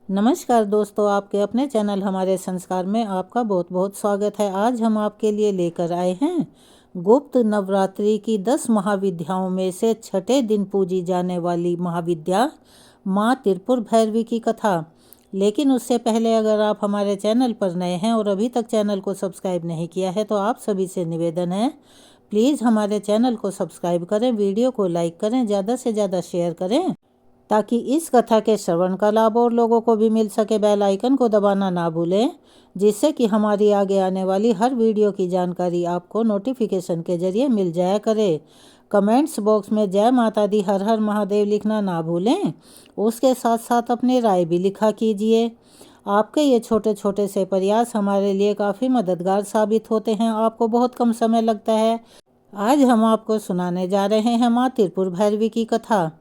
नमस्कार दोस्तों, आपके अपने चैनल हमारे संस्कार में आपका बहुत बहुत स्वागत है। आज हम आपके लिए लेकर आए हैं गुप्त नवरात्रि की 10 महाविद्याओं में से छठे दिन पूजी जाने वाली महाविद्या माँ त्रिपुर भैरवी की कथा। लेकिन उससे पहले अगर आप हमारे चैनल पर नए हैं और अभी तक चैनल को सब्सक्राइब नहीं किया है तो आप सभी से निवेदन है, प्लीज़ हमारे चैनल को सब्सक्राइब करें, वीडियो को लाइक करें, ज़्यादा से ज़्यादा शेयर करें ताकि इस कथा के श्रवण का लाभ और लोगों को भी मिल सके। बेल आइकन को दबाना ना भूलें, जिससे कि हमारी आगे आने वाली हर वीडियो की जानकारी आपको नोटिफिकेशन के जरिए मिल जाया करे। कमेंट्स बॉक्स में जय माता दी, हर हर महादेव लिखना ना भूलें। उसके साथ साथ अपनी राय भी लिखा कीजिए। आपके ये छोटे छोटे से प्रयास हमारे लिए काफ़ी मददगार साबित होते हैं। आपको बहुत कम समय लगता है। आज हम आपको सुनाने जा रहे हैं माँ त्रिपुर भैरवी की कथा।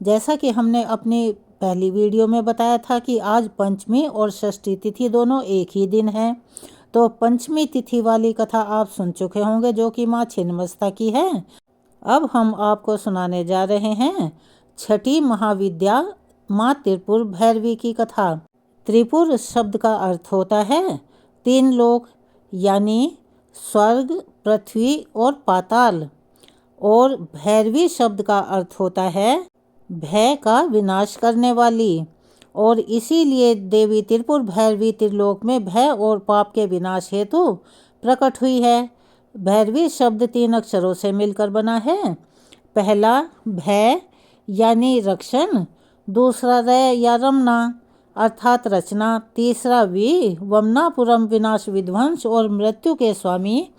जैसा कि हमने अपनी पहली वीडियो में बताया था कि आज पंचमी और षष्ठी तिथि दोनों एक ही दिन है। तो पंचमी तिथि वाली कथा आप सुन चुके होंगे, जो कि माँ छिन्नमस्ता की है। अब हम आपको सुनाने जा रहे हैं छठी महाविद्या माँ त्रिपुर भैरवी की कथा। त्रिपुर शब्द का अर्थ होता है तीन लोक, यानी स्वर्ग, पृथ्वी और पाताल। और भैरवी शब्द का अर्थ होता है भय का विनाश करने वाली। और इसीलिए देवी त्रिपुर भैरवी त्रिलोक में भय और पाप के विनाश हेतु प्रकट हुई है। भैरवी शब्द 3 अक्षरों से मिलकर बना है। पहला भय यानी रक्षण, दूसरा रय या रमना अर्थात रचना, तीसरा वी वमनापुरम विनाश विध्वंस और मृत्यु के स्वामी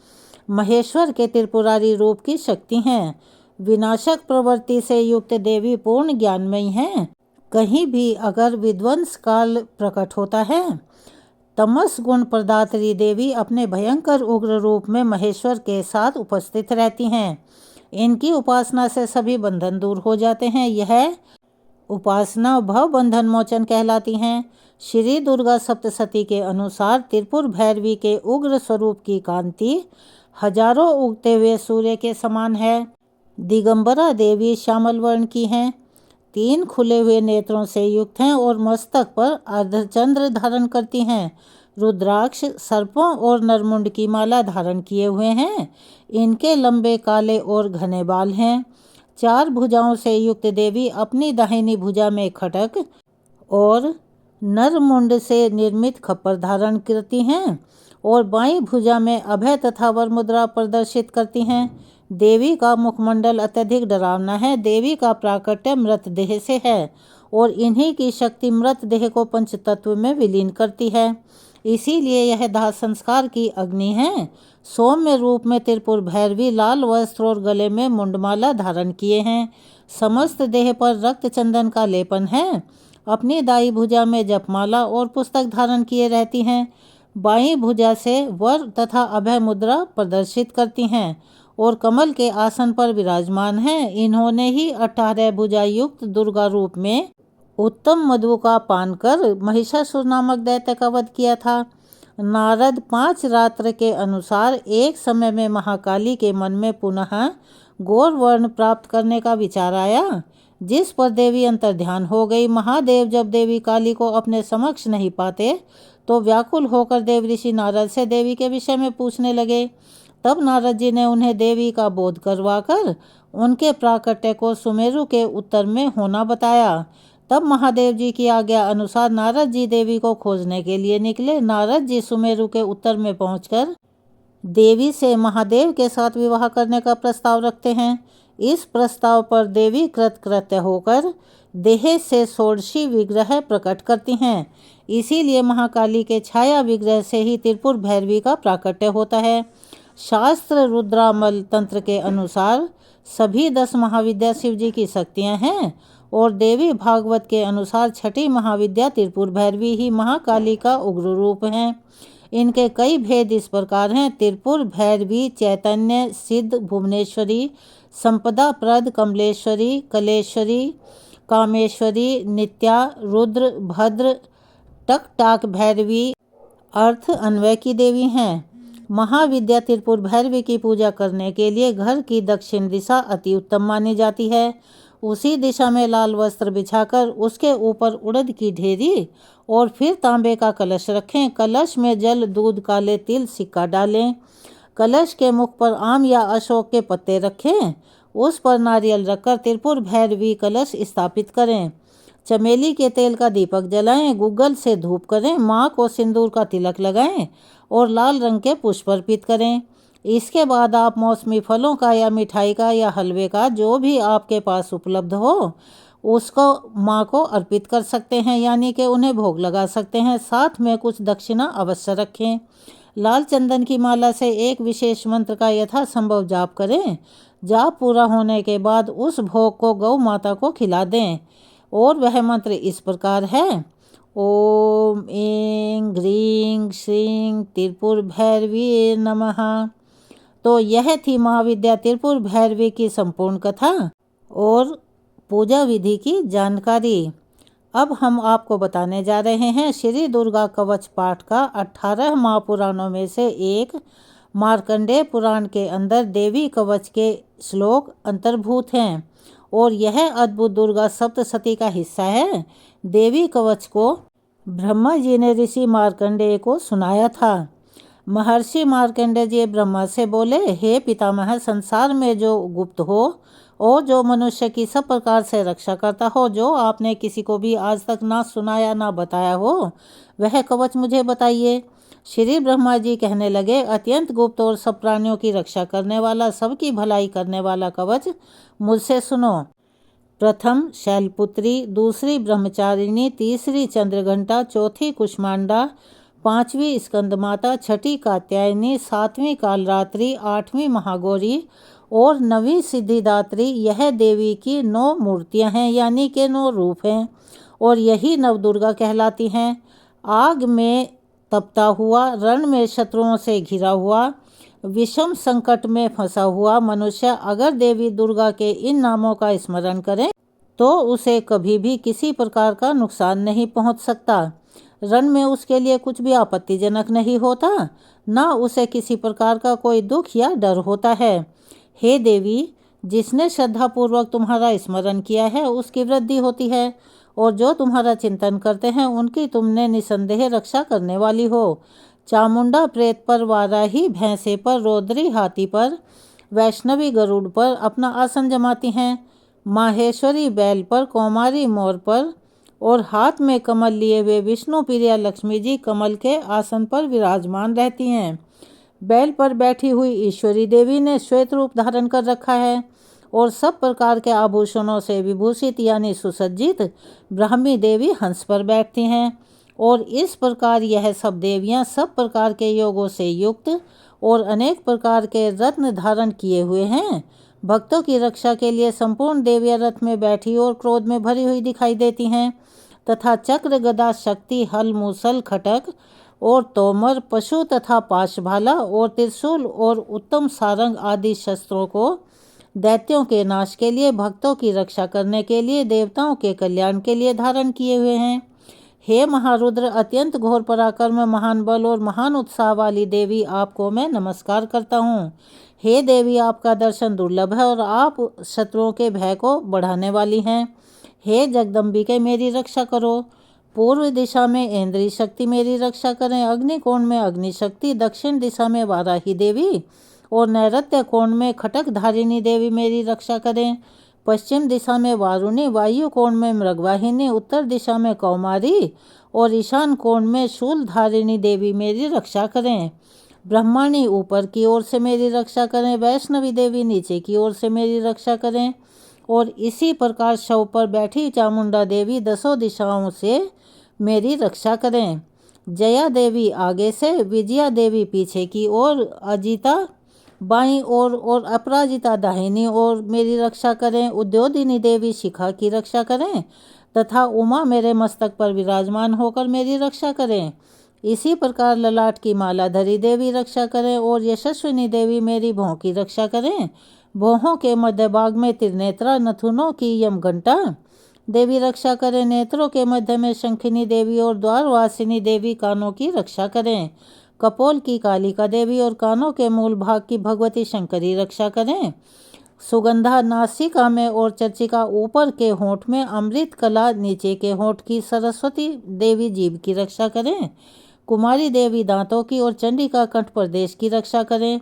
महेश्वर के त्रिपुरारी रूप की शक्ति हैं। विनाशक प्रवृत्ति से युक्त देवी पूर्ण ज्ञानमयी हैं। कहीं भी अगर विध्वंस काल प्रकट होता है, तमस गुण प्रदात्री देवी अपने भयंकर उग्र रूप में महेश्वर के साथ उपस्थित रहती हैं। इनकी उपासना से सभी बंधन दूर हो जाते हैं। यह उपासना भव बंधन मोचन कहलाती हैं। श्री दुर्गा सप्तशती के अनुसार त्रिपुर भैरवी के उग्र स्वरूप की कांति हजारों उगते हुए सूर्य के समान है। दिगंबरा देवी श्यामल वर्ण की हैं, 3 खुले हुए नेत्रों से युक्त हैं और मस्तक पर अर्धचंद्र धारण करती हैं। रुद्राक्ष, सर्पों और नरमुंड की माला धारण किए हुए हैं। इनके लंबे काले और घने बाल हैं। 4 भुजाओं से युक्त देवी अपनी दाहिनी भुजा में खटक और नरमुंड से निर्मित खप्पर धारण करती हैं और बाईं भुजा में अभय तथा वर मुद्रा प्रदर्शित करती हैं। देवी का मुखमंडल अत्यधिक डरावना है। देवी का प्राकट्य मृत देह से है और इन्हीं की शक्ति मृत देह को पंच तत्व में विलीन करती है। इसीलिए यह दाह संस्कार की अग्नि है। सौम्य रूप में त्रिपुर भैरवी लाल वस्त्र और गले में मुंडमाला धारण किए हैं। समस्त देह पर रक्त चंदन का लेपन है। अपनी दाई भुजा में जपमाला और पुस्तक धारण किए रहती हैं। बाईं भुजा से वर तथा अभय मुद्रा प्रदर्शित करती हैं और कमल के आसन पर विराजमान हैं। इन्होंने ही 18 भुजा युक्त दुर्गा रूप में उत्तम मधु का पान कर महिषासुर नामक दैत्य का वध किया था। नारद 5 रात्र के अनुसार एक समय में महाकाली के मन में पुनः गौर वर्ण प्राप्त करने का विचार आया, जिस पर देवी अंतर ध्यान हो गई। महादेव जब देवी काली को अपने समक्ष नहीं पाते तो व्याकुल होकर देव ऋषि नारद से देवी के विषय में पूछने लगे। तब नारद जी ने उन्हें देवी का बोध करवाकर उनके प्राकट्य को सुमेरु के उत्तर में होना बताया। तब महादेव जी की आज्ञा अनुसार नारद जी देवी को खोजने के लिए निकले। नारद जी सुमेरु के उत्तर में पहुंचकर देवी से महादेव के साथ विवाह करने का प्रस्ताव रखते हैं। इस प्रस्ताव पर देवी कृतकृत्य होकर देह से षोडशी विग्रह प्रकट करती हैं। इसीलिए महाकाली के छाया विग्रह से ही त्रिपुर भैरवी का प्राकट्य होता है। शास्त्र रुद्रामल तंत्र के अनुसार सभी 10 महाविद्या शिव जी की शक्तियाँ हैं और देवी भागवत के अनुसार छठी महाविद्या त्रिपुर भैरवी ही महाकाली का उग्र रूप हैं। इनके कई भेद इस प्रकार हैं: त्रिपुर भैरवी चैतन्य सिद्ध भुवनेश्वरी, संपदा प्रद कमलेश्वरी, कलेश्वरी, कामेश्वरी, नित्या, रुद्र, भद्र, टकटाक भैरवी अर्थ अन्वय की देवी हैं। महाविद्या त्रिपुर भैरवी की पूजा करने के लिए घर की दक्षिण दिशा अति उत्तम मानी जाती है। उसी दिशा में लाल वस्त्र बिछाकर उसके ऊपर उड़द की ढेरी और फिर तांबे का कलश रखें। कलश में जल, दूध, काले तिल, सिक्का डालें। कलश के मुख पर आम या अशोक के पत्ते रखें। उस पर नारियल रखकर त्रिपुर भैरवी कलश स्थापित करें। चमेली के तेल का दीपक जलाएं। गूगल से धूप करें। माँ को सिंदूर का तिलक लगाएं और लाल रंग के पुष्प अर्पित करें। इसके बाद आप मौसमी फलों का या मिठाई का या हलवे का, जो भी आपके पास उपलब्ध हो, उसको माँ को अर्पित कर सकते हैं, यानी कि उन्हें भोग लगा सकते हैं। साथ में कुछ दक्षिणा अवश्य रखें। लाल चंदन की माला से एक विशेष मंत्र का यथासंभव जाप करें। जाप पूरा होने के बाद उस भोग को गौ माता को खिला दें और वह मंत्र इस प्रकार है: ओम ऐं ह्रीं श्रीं त्रिपुर भैरवी नमः। तो यह थी महाविद्या त्रिपुर भैरवी की संपूर्ण कथा और पूजा विधि की जानकारी। अब हम आपको बताने जा रहे हैं श्री दुर्गा कवच पाठ का 18 महापुराणों में से एक मार्कंडेय पुराण के अंदर देवी कवच के श्लोक अंतर्भूत हैं और यह अद्भुत दुर्गा सप्तशती का हिस्सा है। देवी कवच को ब्रह्मा जी ने ऋषि मार्कंडेय को सुनाया था। महर्षि मार्कंडेय जी ब्रह्मा से बोले, हे पितामह, संसार में जो गुप्त हो और जो मनुष्य की सब प्रकार से रक्षा करता हो, जो आपने किसी को भी आज तक ना सुनाया ना बताया हो, वह कवच मुझे बताइए। श्री ब्रह्मा जी कहने लगे, अत्यंत गुप्त और सब प्राणियों की रक्षा करने वाला, सबकी भलाई करने वाला कवच मुझसे सुनो। प्रथम शैलपुत्री, दूसरी ब्रह्मचारिणी, तीसरी चंद्रघंटा, चौथी कुष्मांडा, पांचवी स्कंदमाता, छठी कात्यायनी, सातवीं कालरात्रि, आठवीं महागौरी और नवीं सिद्धिदात्री। यह देवी की 9 मूर्तियां हैं, यानी के 9 रूप हैं और यही नवदुर्गा कहलाती हैं। आग में तपता हुआ, रण में शत्रुओं से घिरा हुआ, विषम संकट में फंसा हुआ मनुष्य अगर देवी दुर्गा के इन नामों का स्मरण करे तो उसे कभी भी किसी प्रकार का नुकसान नहीं पहुंच सकता। रण में उसके लिए कुछ भी आपत्तिजनक नहीं होता, ना उसे किसी प्रकार का कोई दुख या डर होता है। हे देवी, जिसने श्रद्धापूर्वक तुम्हारा स्मरण किया है उसकी वृद्धि होती है और जो तुम्हारा चिंतन करते हैं उनकी तुमने निसंदेह रक्षा करने वाली हो। चामुंडा प्रेत पर, वाराही भैंसे पर, रौद्री हाथी पर, वैष्णवी गरुड़ पर अपना आसन जमाती हैं, माहेश्वरी बैल पर, कौमारी मोर पर और हाथ में कमल लिए हुए विष्णु प्रिया लक्ष्मी जी कमल के आसन पर विराजमान रहती हैं। बैल पर बैठी हुई ईश्वरी देवी ने श्वेत रूप धारण कर रखा है और सब प्रकार के आभूषणों से विभूषित यानी सुसज्जित ब्राह्मी देवी हंस पर बैठती हैं और इस प्रकार यह सब देवियां सब प्रकार के योगों से युक्त और अनेक प्रकार के रत्न धारण किए हुए हैं। भक्तों की रक्षा के लिए संपूर्ण देवियां रथ में बैठी और क्रोध में भरी हुई दिखाई देती हैं तथा चक्र, गदा, शक्ति, हल, मूसल, खटक और तोमर, पशु तथा पाशभाला और त्रिशूल और उत्तम सारंग आदि शस्त्रों को दैत्यों के नाश के लिए, भक्तों की रक्षा करने के लिए, देवताओं के कल्याण के लिए धारण किए हुए हैं। हे महारुद्र, अत्यंत घोर पराक्रम, महान बल और महान उत्साह वाली देवी, आपको मैं नमस्कार करता हूँ। हे देवी, आपका दर्शन दुर्लभ है और आप शत्रुओं के भय को बढ़ाने वाली हैं। हे जगदम्बिके, मेरी रक्षा करो। पूर्व दिशा में इंद्री शक्ति मेरी रक्षा करें, अग्निकोण में अग्नि शक्ति, दक्षिण दिशा में वाराही देवी और नैऋत्य कोण में खटक धारिणी देवी मेरी रक्षा करें। पश्चिम दिशा में वारुणी, वायु कोण में मृगवाहिनी, उत्तर दिशा में कौमारी और ईशान कोण में शूल धारिणी देवी मेरी रक्षा करें। ब्रह्माणी ऊपर की ओर से मेरी रक्षा करें, वैष्णवी देवी नीचे की ओर से मेरी रक्षा करें और इसी प्रकार शव पर बैठी चामुंडा देवी 10 दिशाओं से मेरी रक्षा करें। जया देवी आगे से, विजया देवी पीछे की ओर, अजिता बाईं ओर और अपराजिता दाहिनी ओर मेरी रक्षा करें। उद्योदिनी देवी शिखा की रक्षा करें तथा उमा मेरे मस्तक पर विराजमान होकर मेरी रक्षा करें। इसी प्रकार ललाट की मालाधरी देवी रक्षा करें और यशस्विनी देवी मेरी भौं की रक्षा करें। भौहों के मध्य भाग में त्रिनेत्रा, नथुनों की यमघंटा देवी रक्षा करें। नेत्रों के मध्य में शंखिनी देवी और द्वारवासिनी देवी कानों की रक्षा करें। कपोल की कालिका देवी और कानों के मूल भाग की भगवती शंकरी रक्षा करें। सुगंधा नासिका में और चर्चिका ऊपर के होंठ में, अमृत कला नीचे के होंठ की। सरस्वती देवी जीभ की रक्षा करें। कुमारी देवी दांतों की और चंडिका कंठ प्रदेश की रक्षा करें।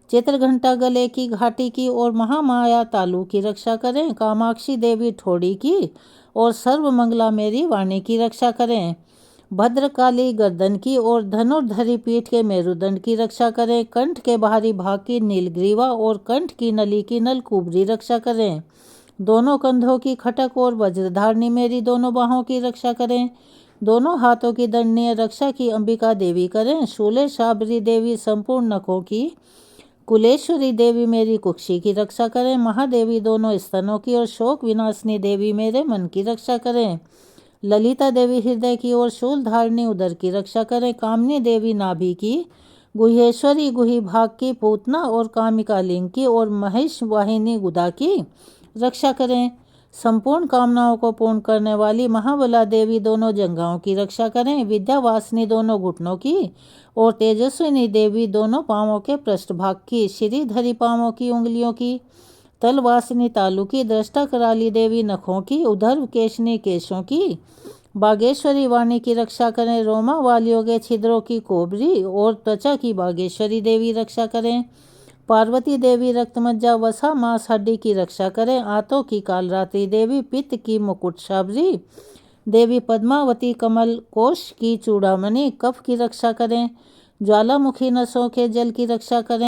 चित्रघंटा गले की घाटी की और महामाया तालु की रक्षा करें। कामाक्षी देवी ठोड़ी की और सर्वमंगला मेरी वाणी की रक्षा करें। भद्रकाली गर्दन की और धनुर्धरी पीठ के मेरुदंड की रक्षा करें। कंठ के बाहरी भाग की नीलग्रीवा और कंठ की नली की नलकुबरी रक्षा करें। दोनों कंधों की खटक और वज्रधारणी मेरी दोनों बाहों की रक्षा करें। दोनों हाथों की दंडनीय रक्षा की अंबिका देवी करें। शूले शाबरी देवी संपूर्ण नखों की। कुलेश्वरी देवी मेरी कुक्षी की रक्षा करें। महादेवी दोनों स्तनों की और शोक विनाशिनी देवी मेरे मन की रक्षा करें। ललिता देवी हृदय की और शूल धारणी उदर की रक्षा करें। कामनी देवी नाभि की। गुहेश्वरी गुही भाग की। पूतना और कामिका लिंग की और महेश वाहिनी गुदा की रक्षा करें। संपूर्ण कामनाओं को पूर्ण करने वाली महाबला देवी दोनों जंघाओं की रक्षा करें। विद्यावासिनी दोनों घुटनों की और तेजस्विनी देवी दोनों पांवों के पृष्ठभाग की। श्रीधरी पांवों की उंगलियों की। तलवासिनी तालु की। दृष्टा कराली देवी नखों की। उधर्व केशनी केशों की। बागेश्वरी वाणी की रक्षा करें। रोमा वालियों के छिद्रों की कोबरी और त्वचा की बागेश्वरी देवी रक्षा करें। पार्वती देवी रक्तमज्जा वसा मांस हड्डी की रक्षा करें। आंतों की कालरात्रि देवी पित्त की मुकुट शाबरी देवी पद्मावती कमल कोश की चूड़ामणि कफ की रक्षा करें। ज्वालामुखी नसों के जल की रक्षा करें।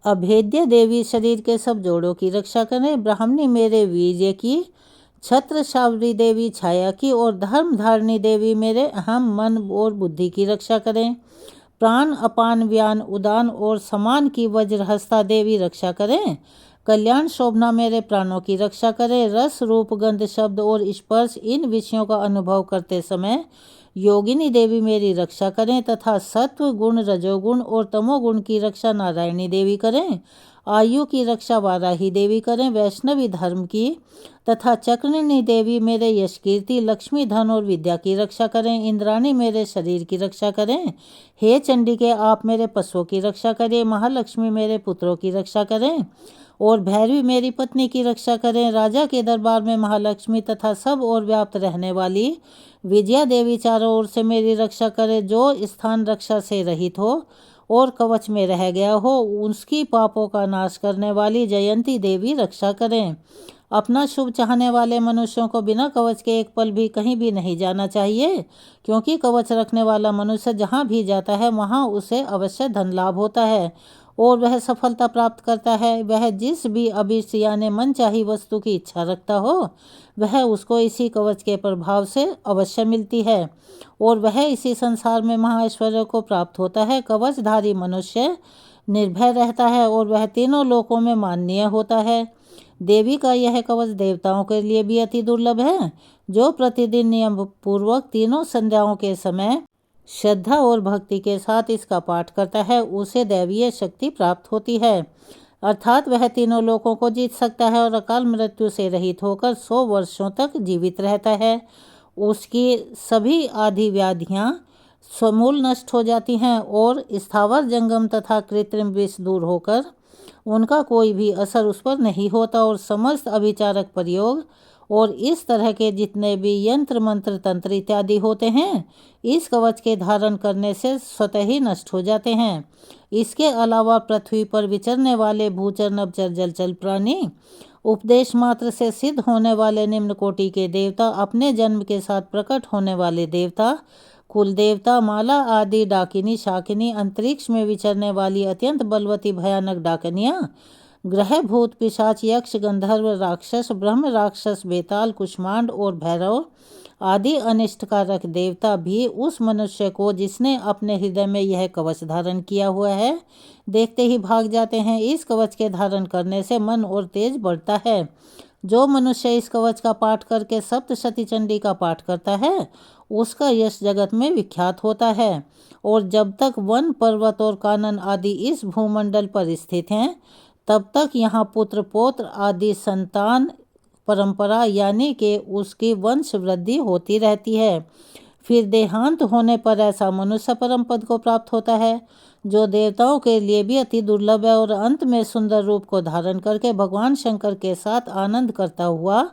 अभेद्य देवी शरीर के सब जोड़ों की रक्षा करें। ब्राह्मणी मेरे वीर्य की। छत्र शाबरी देवी छाया की और धर्म धारणी देवी मेरे अहम मन और बुद्धि की रक्षा करें। प्राण अपान व्यान उदान और समान की वज्रहस्ता देवी रक्षा करें। कल्याण शोभना मेरे प्राणों की रक्षा करें। रस रूप गंध शब्द और स्पर्श इन विषयों का अनुभव करते समय योगिनी देवी मेरी रक्षा करें तथा सत्व गुण रजोगुण और तमोगुण की रक्षा नारायणी देवी करें। आयु की रक्षा वाराही देवी करें। वैष्णवी धर्म की तथा चक्रनी देवी मेरे यश कीर्ति लक्ष्मी धन और विद्या की रक्षा करें। इंद्राणी मेरे शरीर की रक्षा करें। हे चंडिके आप मेरे पशुओं की रक्षा करें। महालक्ष्मी मेरे पुत्रों की रक्षा करें और भैरवी मेरी पत्नी की रक्षा करें। राजा के दरबार में महालक्ष्मी तथा सब और व्याप्त रहने वाली विजया देवी चारों ओर से मेरी रक्षा करे। जो स्थान रक्षा से रहित हो और कवच में रह गया हो उसकी पापों का नाश करने वाली जयंती देवी रक्षा करें। अपना शुभ चाहने वाले मनुष्यों को बिना कवच के एक पल भी कहीं भी नहीं जाना चाहिए, क्योंकि कवच रखने वाला मनुष्य जहाँ भी जाता है वहाँ उसे अवश्य धन लाभ होता है और वह सफलता प्राप्त करता है। वह जिस भी अभीष्ट यानी मनचाही वस्तु की इच्छा रखता हो वह उसको इसी कवच के प्रभाव से अवश्य मिलती है और वह इसी संसार में महाऐश्वर्य को प्राप्त होता है। कवचधारी मनुष्य निर्भय रहता है और वह तीनों लोकों में माननीय होता है। देवी का यह कवच देवताओं के लिए भी अति दुर्लभ है। जो प्रतिदिन नियम पूर्वक तीनों संध्याओं के समय श्रद्धा और भक्ति के साथ इसका पाठ करता है उसे दैवीय शक्ति प्राप्त होती है, अर्थात वह तीनों लोकों को जीत सकता है और अकाल मृत्यु से रहित होकर 100 वर्षों तक जीवित रहता है। उसकी सभी आदि व्याधियाँ समूल नष्ट हो जाती हैं और स्थावर जंगम तथा कृत्रिम विष दूर होकर उनका कोई भी असर उस पर नहीं होता और समस्त अभिचारक प्रयोग और इस तरह के जितने भी यंत्र मंत्र तंत्र इत्यादि होते हैं इस कवच के धारण करने से स्वतः ही नष्ट हो जाते हैं। इसके अलावा पृथ्वी पर विचरने वाले भूचर नभचर जलचर प्राणी, उपदेश मात्र से सिद्ध होने वाले निम्न कोटि के देवता, अपने जन्म के साथ प्रकट होने वाले देवता, कुल देवता, माला आदि डाकिनी शाकिनी, अंतरिक्ष में विचरने वाली अत्यंत बलवती भयानक डाकनियाँ, ग्रह भूत पिशाच यक्ष गंधर्व राक्षस ब्रह्म राक्षस बेताल कुष्मांड और भैरव आदि अनिष्टकारक देवता भी उस मनुष्य को जिसने अपने हृदय में यह कवच धारण किया हुआ है देखते ही भाग जाते हैं। इस कवच के धारण करने से मन और तेज बढ़ता है। जो मनुष्य इस कवच का पाठ करके सप्तशती चंडी का पाठ करता है उसका यश जगत में विख्यात होता है और जब तक वन पर्वत और कानन आदि इस भूमंडल पर स्थित हैं तब तक यहाँ पुत्र पौत्र आदि संतान परंपरा यानी कि उसकी वंश वृद्धि होती रहती है। फिर देहांत होने पर ऐसा मनुष्य परम पद को प्राप्त होता है जो देवताओं के लिए भी अति दुर्लभ है और अंत में सुंदर रूप को धारण करके भगवान शंकर के साथ आनंद करता हुआ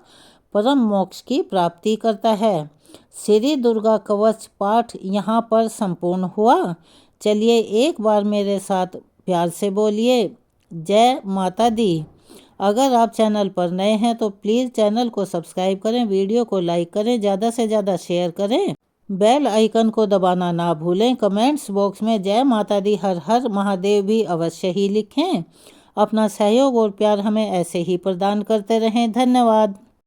परम मोक्ष की प्राप्ति करता है। श्री दुर्गा कवच पाठ यहाँ पर संपूर्ण हुआ। चलिए एक बार मेरे साथ प्यार से बोलिए, जय माता दी। अगर आप चैनल पर नए हैं तो प्लीज़ चैनल को सब्सक्राइब करें, वीडियो को लाइक करें, ज़्यादा से ज़्यादा शेयर करें, बेल आइकन को दबाना ना भूलें। कमेंट्स बॉक्स में जय माता दी हर हर महादेव भी अवश्य ही लिखें। अपना सहयोग और प्यार हमें ऐसे ही प्रदान करते रहें। धन्यवाद।